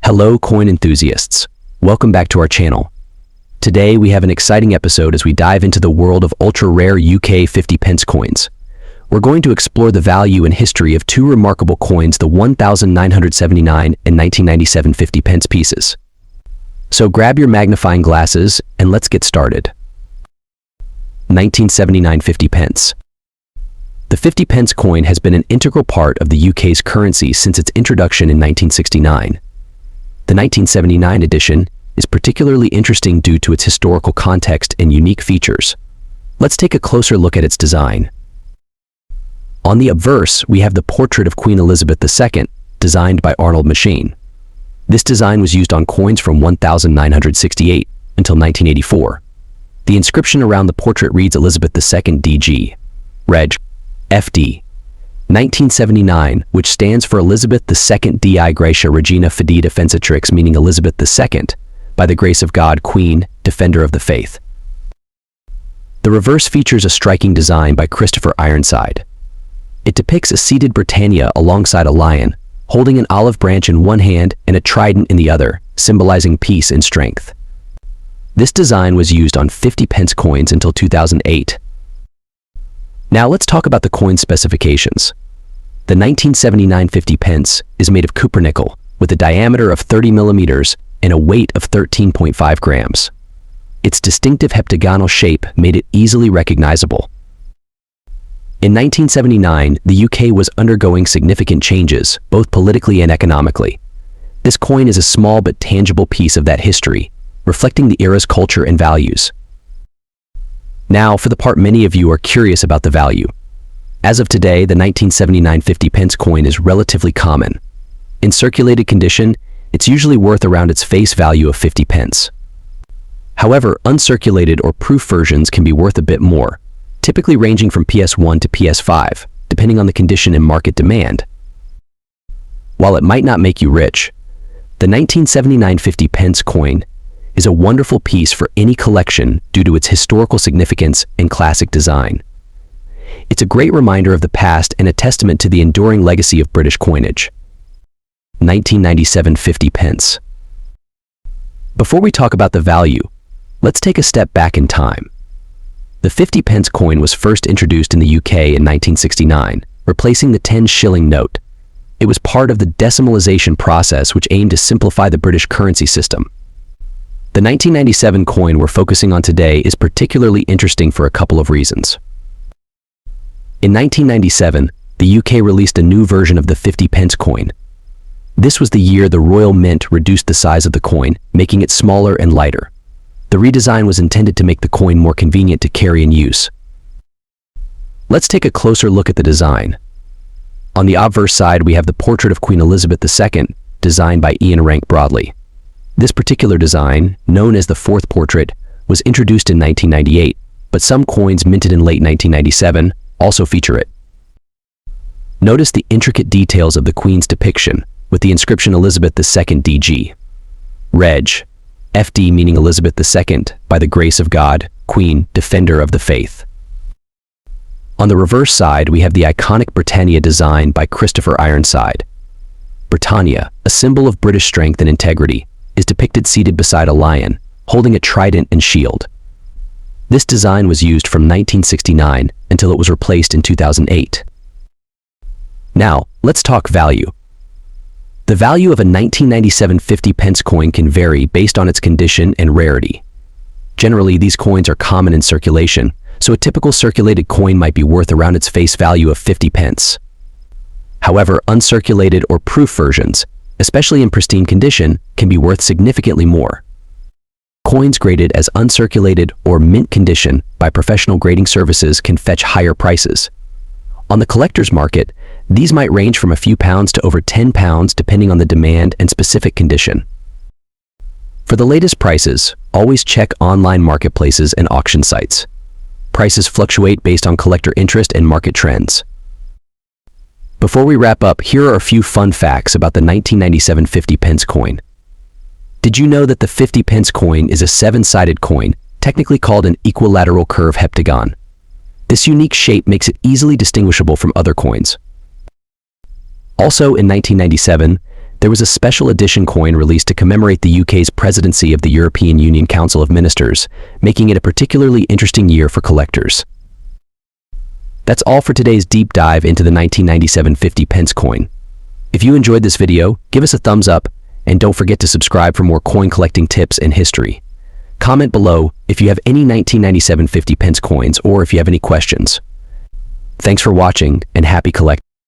Hello coin enthusiasts, welcome back to our channel. Today we have an exciting episode as we dive into the world of ultra-rare UK 50 pence coins. We're going to explore the value and history of two remarkable coins, the 1979 and 1997 50 pence pieces. So grab your magnifying glasses and let's get started. 1979 50 pence. The 50 pence coin has been an integral part of the UK's currency since its introduction in 1969. The 1979 edition is particularly interesting due to its historical context and unique features. Let's take a closer look at its design. On the obverse, we have the portrait of Queen Elizabeth II, designed by Arnold Machin. This design was used on coins from 1968 until 1984. The inscription around the portrait reads Elizabeth II DG, Reg, FD. 1979, which stands for Elizabeth II Di Gratia Regina Fidei Defensatrix, meaning Elizabeth II, by the grace of God, Queen, Defender of the Faith. The reverse features a striking design by Christopher Ironside. It depicts a seated Britannia alongside a lion, holding an olive branch in one hand and a trident in the other, symbolizing peace and strength. This design was used on 50 pence coins until 2008. Now let's talk about the coin specifications. The 1979 50 pence is made of copper nickel with a diameter of 30 millimeters and a weight of 13.5 grams. Its distinctive heptagonal shape made it easily recognizable. In 1979, the UK was undergoing significant changes, both politically and economically. This coin is a small but tangible piece of that history, reflecting the era's culture and values. Now, for the part many of you are curious about the value. As of today, the 1979 50 pence coin is relatively common. In circulated condition, it's usually worth around its face value of 50 pence. However, uncirculated or proof versions can be worth a bit more, typically ranging from PS1 to PS5, depending on the condition and market demand. While it might not make you rich, the 1979 50 pence coin is a wonderful piece for any collection due to its historical significance and classic design. It's a great reminder of the past and a testament to the enduring legacy of British coinage. 1997 50 pence. Before we talk about the value, let's take a step back in time. The 50 pence coin was first introduced in the UK in 1969, replacing the 10 shilling note. It was part of the decimalisation process which aimed to simplify the British currency system. The 1997 coin we're focusing on today is particularly interesting for a couple of reasons. In 1997, the UK released a new version of the 50 pence coin. This was the year the Royal Mint reduced the size of the coin, making it smaller and lighter. The redesign was intended to make the coin more convenient to carry and use. Let's take a closer look at the design. On the obverse side, we have the portrait of Queen Elizabeth II, designed by Ian Rank Broadley. This particular design, known as the fourth portrait, was introduced in 1998, but some coins minted in late 1997 also feature it. Notice the intricate details of the Queen's depiction, with the inscription Elizabeth II DG, Reg, FD, meaning Elizabeth II, by the grace of God, Queen, Defender of the Faith. On the reverse side, we have the iconic Britannia design by Christopher Ironside. Britannia, a symbol of British strength and integrity, is depicted seated beside a lion, holding a trident and shield. This design was used from 1969 until it was replaced in 2008. Now, let's talk value. The value of a 1997 50 pence coin can vary based on its condition and rarity. Generally, these coins are common in circulation, so a typical circulated coin might be worth around its face value of 50 pence. However, uncirculated or proof versions, especially in pristine condition, can be worth significantly more. Coins graded as uncirculated or mint condition by professional grading services can fetch higher prices. On the collector's market, these might range from a few pounds to over £10 depending on the demand and specific condition. For the latest prices, always check online marketplaces and auction sites. Prices fluctuate based on collector interest and market trends. Before we wrap up, here are a few fun facts about the 1997 50 pence coin. Did you know that the 50 pence coin is a seven-sided coin, technically called an equilateral curve heptagon? This unique shape makes it easily distinguishable from other coins. Also in 1997, there was a special edition coin released to commemorate the UK's presidency of the European Union Council of Ministers, making it a particularly interesting year for collectors. That's all for today's deep dive into the 1997 50 pence coin. If you enjoyed this video, give us a thumbs up, and don't forget to subscribe for more coin collecting tips and history. Comment below if you have any 1997 50 pence coins or if you have any questions. Thanks for watching, and happy collecting.